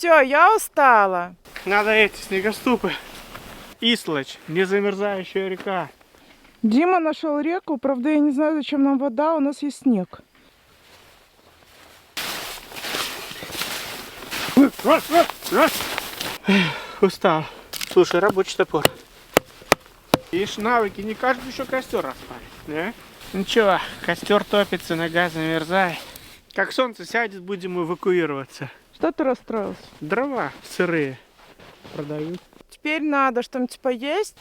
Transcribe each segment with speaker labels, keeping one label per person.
Speaker 1: Все, я устала.
Speaker 2: Надо эти снегоступы. Ислач, незамерзающая река.
Speaker 1: Дима нашел реку, правда, я не знаю, зачем нам вода, у нас есть снег.
Speaker 2: Устал. Слушай, рабочий топор. Видишь, навыки, не каждый еще костер распалит, да? Ничего, костер топится, нога замерзает. Как солнце сядет, будем эвакуироваться.
Speaker 1: Что ты расстроился?
Speaker 2: Дрова сырые продают.
Speaker 1: Теперь надо что-нибудь поесть.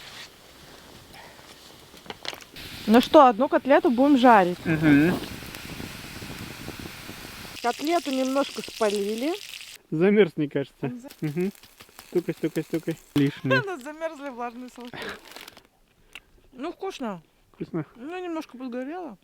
Speaker 1: Ну что, одну котлету будем жарить.
Speaker 2: Угу.
Speaker 1: Котлету немножко спалили.
Speaker 2: Замерз, мне кажется. Угу. Стукай, стукай, стукай. Лишнее.
Speaker 1: Она замерзли влажные салфетки. Ну, вкусно.
Speaker 2: Вкусно.
Speaker 1: Ну, немножко подгорело.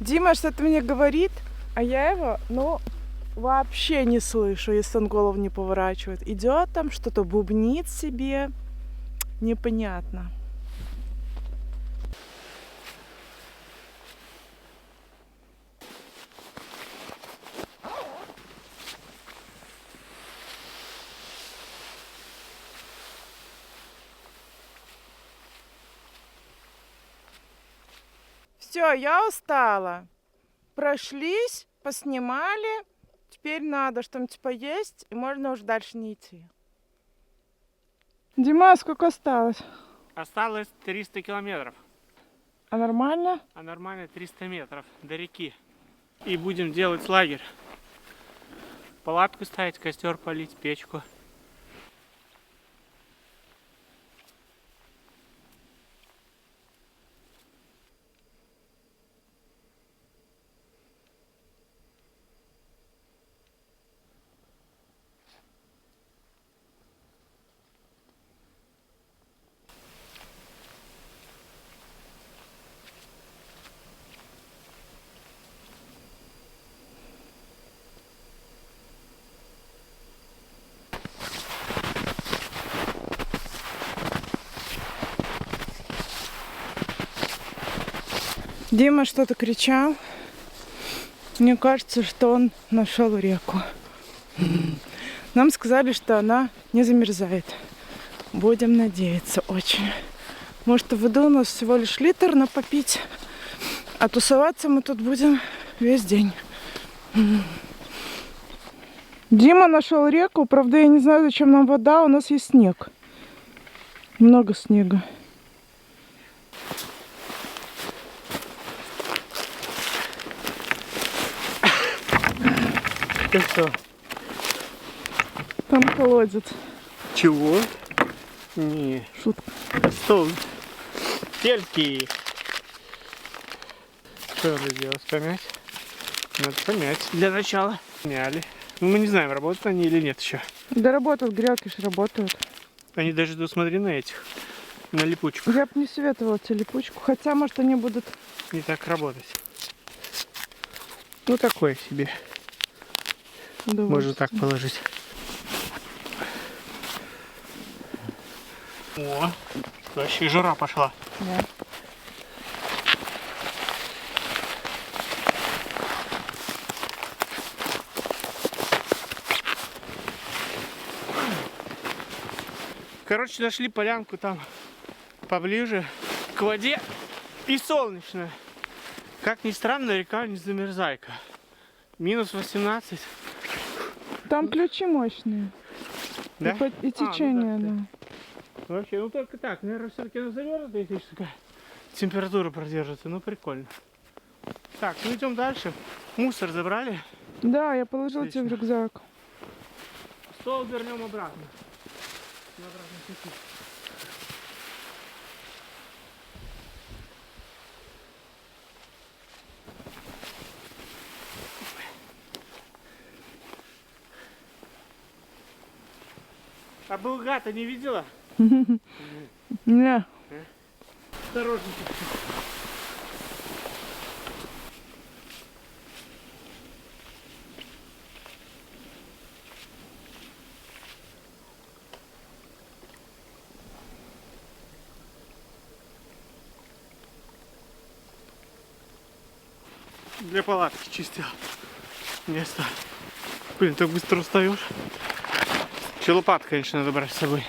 Speaker 1: Дима что-то мне говорит, а я его, вообще не слышу, если он голову не поворачивает. Идет там, что-то бубнит себе. Непонятно. Все, я устала. Прошлись, поснимали. Теперь надо что-нибудь поесть, и можно уже дальше не идти. Дима, сколько осталось?
Speaker 2: Осталось 300 километров.
Speaker 1: А нормально?
Speaker 2: А нормально 300 метров до реки. И будем делать лагерь. Палатку ставить, костер полить, печку.
Speaker 1: Дима что-то кричал. Мне кажется, что он нашел реку. Нам сказали, что она не замерзает. Будем надеяться очень. Может, в воду у нас всего лишь литр, но попить. А тусоваться мы тут будем весь день. Дима нашел реку. Правда, я не знаю, зачем нам вода. У нас есть снег. Много снега.
Speaker 2: Ты что?
Speaker 1: Там колодец.
Speaker 2: Чего? Не.
Speaker 1: Шутка.
Speaker 2: Стол. Сельский. Что надо делать? Помять? Надо помять. Для начала. Мяли. Ну, мы не знаем, работают они или нет еще.
Speaker 1: Да работают, грелки же работают.
Speaker 2: Они даже, смотри, на этих. На липучку.
Speaker 1: Я бы не советовала тебе липучку. Хотя, может, они будут...
Speaker 2: Не так работать. Ну, такое себе. Можно так положить. О, вообще жара пошла.
Speaker 1: Да.
Speaker 2: Короче, нашли полянку там поближе к воде и солнечно. Как ни странно, река не замерзайка. Минус 18.
Speaker 1: Там ключи мощные.
Speaker 2: Да?
Speaker 1: И течение,
Speaker 2: ну
Speaker 1: да.
Speaker 2: Вообще, ну только так. Наверное, все-таки замерзнет, если такая температура продержится. Ну, прикольно. Так, ну идем дальше. Мусор забрали.
Speaker 1: Да, я положила тебе в рюкзак.
Speaker 2: Стол вернем обратно. На обратном пути. А Булгата не видела?
Speaker 1: Не.
Speaker 2: Осторожненько. Для палатки чистил место. Блин, так быстро устаешь. Еще лопат, конечно, надо брать с собой.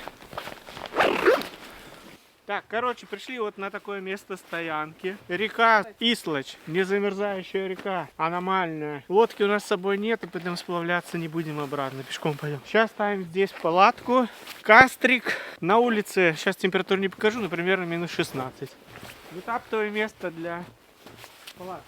Speaker 2: Так, короче, пришли вот на такое место стоянки. Река Ислач, незамерзающая река, аномальная. Лодки у нас с собой нету, поэтому сплавляться не будем обратно, пешком пойдем. Сейчас ставим здесь палатку. Кастрик на улице, сейчас температуру не покажу, но примерно минус 16. Вытаптываем место для палатки.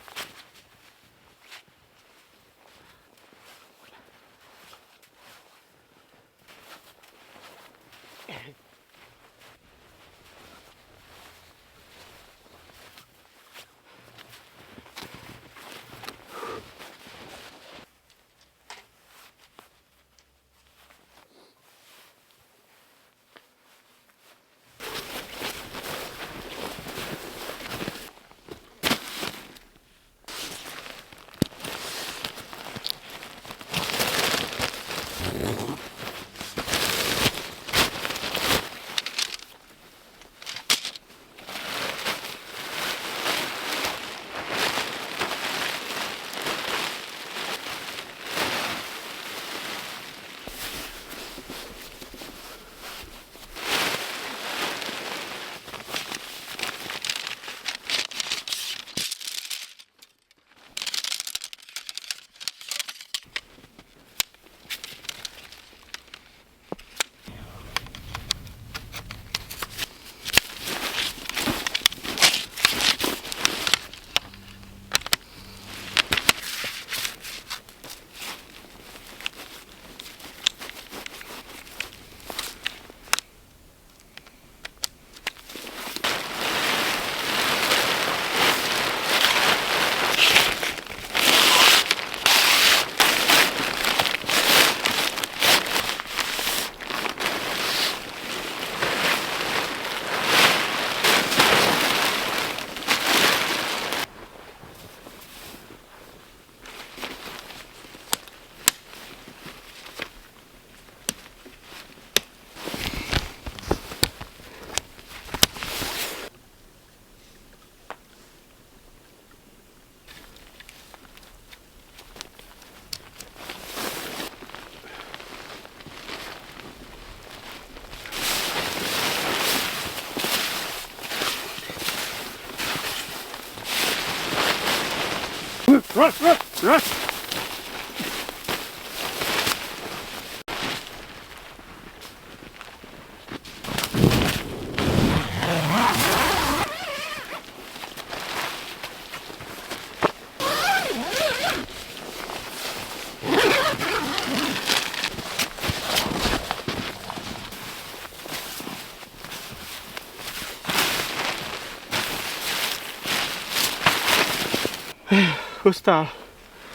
Speaker 2: Устал.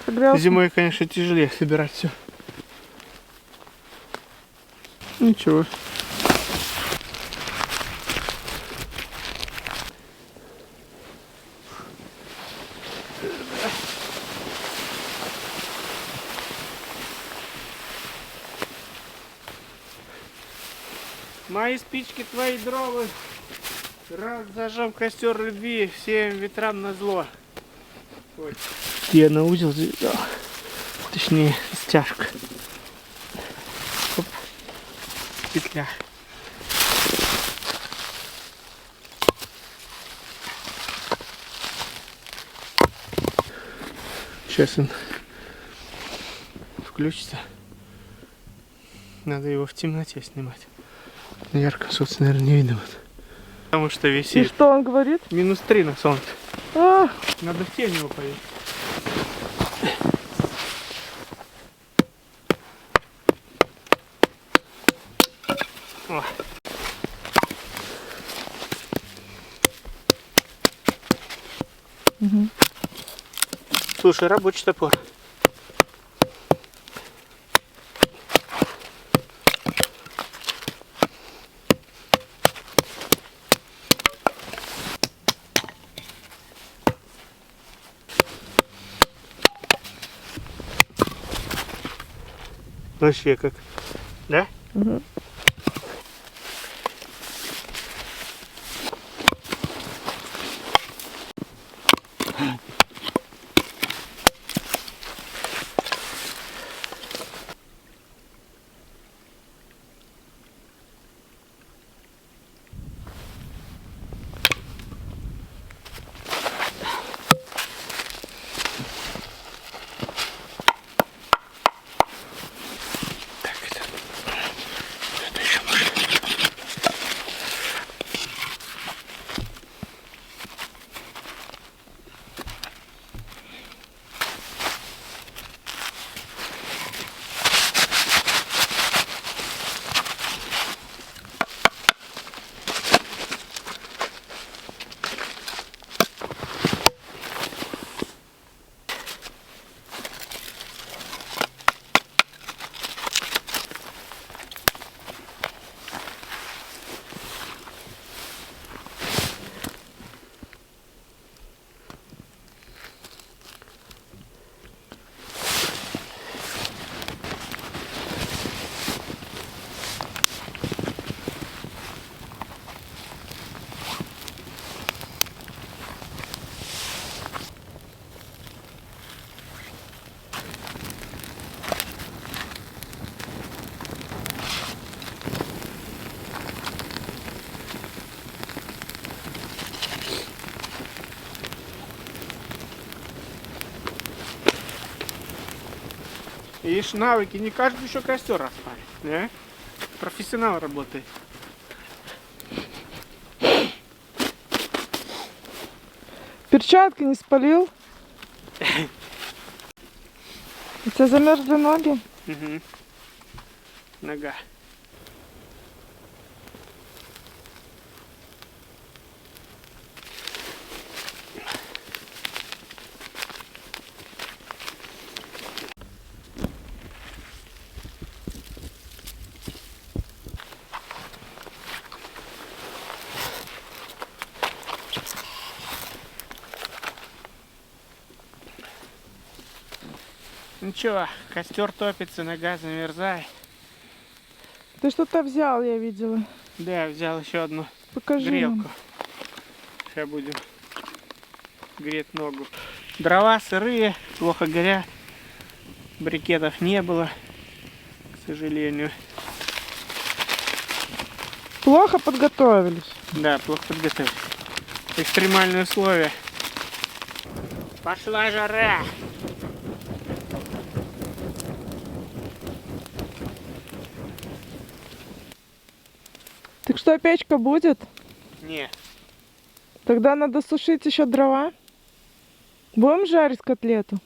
Speaker 1: Согрелся?
Speaker 2: Зимой, конечно, тяжелее собирать все. Ничего. Мои спички, твои дрова. Раз зажжем костер любви, всем ветрам назло. Ой. Я на узел завязал. Точнее, стяжка. Оп. Петля. Сейчас он включится. Надо его в темноте снимать. На ярком солнце, наверное, не видно. Потому что
Speaker 1: И
Speaker 2: висит.
Speaker 1: что он говорит?
Speaker 2: -3 на солнце.
Speaker 1: А,
Speaker 2: Надо в тень его повесить. О.
Speaker 1: угу.
Speaker 2: Слушай, рабочий топор. Вообще как. Да?
Speaker 1: Угу.
Speaker 2: Так, это еще можно. Видишь, навыки, не каждый еще костер распалит, да? Профессионал работает.
Speaker 1: Перчатки не спалил? У тебя замерзли ноги?
Speaker 2: Угу. Нога. Ничего, костер топится, нога замерзает.
Speaker 1: Ты что-то взял, я видела.
Speaker 2: Да, взял еще одну
Speaker 1: Покажи
Speaker 2: грелку.
Speaker 1: нам.
Speaker 2: Сейчас будем греть ногу. Дрова сырые, плохо горят. Брикетов не было, к сожалению.
Speaker 1: Плохо подготовились.
Speaker 2: Да, плохо подготовились. Экстремальные условия. Пошла жара.
Speaker 1: Так что, печка будет?
Speaker 2: Нет.
Speaker 1: Тогда надо сушить еще дрова. Будем жарить котлету?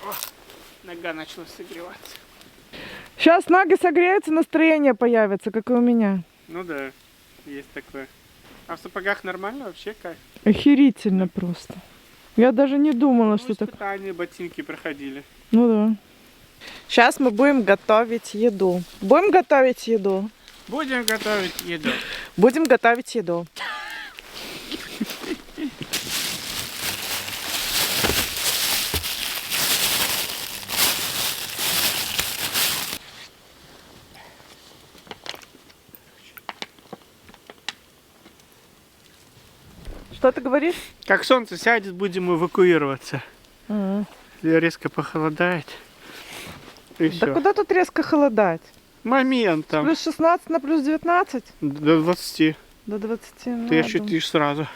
Speaker 2: О, нога начала согреваться.
Speaker 1: Сейчас ноги согреются, настроение появится, как и у меня.
Speaker 2: Ну да, есть такое. А в сапогах нормально вообще как?
Speaker 1: Охерительно просто. Я даже не думала,
Speaker 2: Ну,
Speaker 1: что так.
Speaker 2: испытания ботинки проходили.
Speaker 1: Ну да. Сейчас мы будем готовить еду. Будем готовить еду.
Speaker 2: Будем готовить еду.
Speaker 1: Будем готовить еду. Что ты говоришь?
Speaker 2: Как солнце сядет, будем эвакуироваться. Резко похолодает. И
Speaker 1: Да
Speaker 2: все.
Speaker 1: куда тут резко холодать?
Speaker 2: Момент там.
Speaker 1: Плюс 16 на плюс 19?
Speaker 2: До 20.
Speaker 1: До 20. Ну,
Speaker 2: Ты
Speaker 1: я
Speaker 2: ощутишь сразу.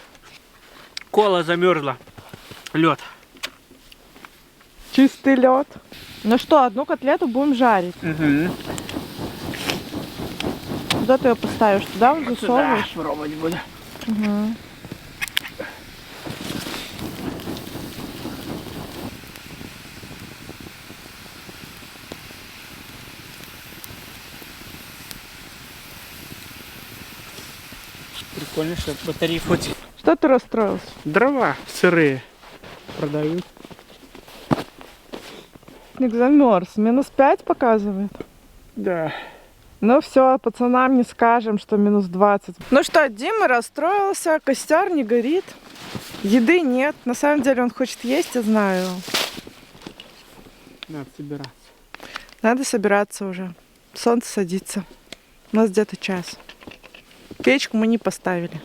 Speaker 2: Кола замерзла. Лед.
Speaker 1: чистый лед. Ну что, одну котлету будем жарить.
Speaker 2: Угу.
Speaker 1: Куда ты ее поставишь? Туда вот засовываешь?
Speaker 2: пробовать буду.
Speaker 1: Угу.
Speaker 2: Прикольно, что батареи хоть.
Speaker 1: Что ты расстроился?
Speaker 2: Дрова сырые продают.
Speaker 1: Снег замерз. -5 показывает.
Speaker 2: Да.
Speaker 1: Ну все, пацанам не скажем, что минус 20. Ну что, Дима расстроился, костер не горит, еды нет. На самом деле он хочет есть, я знаю.
Speaker 2: Надо собираться.
Speaker 1: Надо собираться уже. Солнце садится. У нас где-то час. Печку мы не поставили.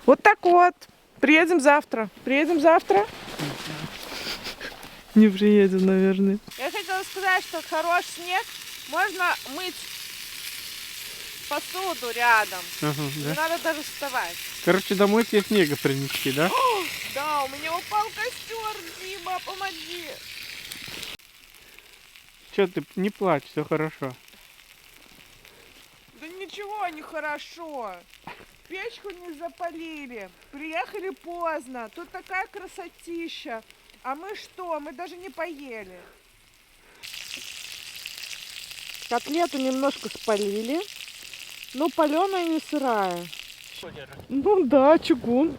Speaker 1: Вот так вот. Приедем завтра. Приедем завтра? Не приедем, наверное. Я хотела сказать, что хороший снег. Можно мыть посуду рядом.
Speaker 2: Ага,
Speaker 1: Не
Speaker 2: да?
Speaker 1: надо даже вставать.
Speaker 2: Короче, домой тебе снега принести, да?
Speaker 1: Да, у меня упал костер, Дима, помоги.
Speaker 2: Че ты, не плачь, все хорошо.
Speaker 1: Да ничего не хорошо. Печку не запалили. Приехали поздно. Тут такая красотища. А мы что? Мы даже не поели. Котлету немножко спалили. Но паленая не сырая. Ну да, чугун.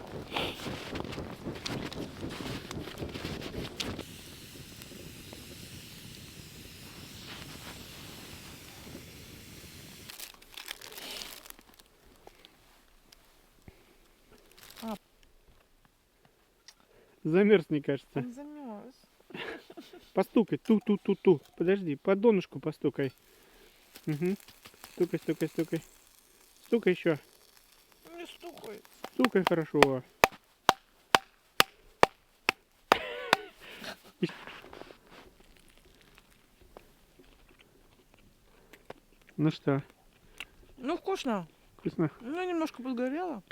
Speaker 2: Замерз, мне кажется.
Speaker 1: Он замерз.
Speaker 2: Постукай, ту-ту-ту-ту. Подожди, по донышку постукай. Угу. Стукай, стукай, стукай. Стукай еще.
Speaker 1: Не стукает.
Speaker 2: Стукай хорошо. Ну что,
Speaker 1: Ну вкусно.
Speaker 2: вкусно?
Speaker 1: Ну немножко подгорело.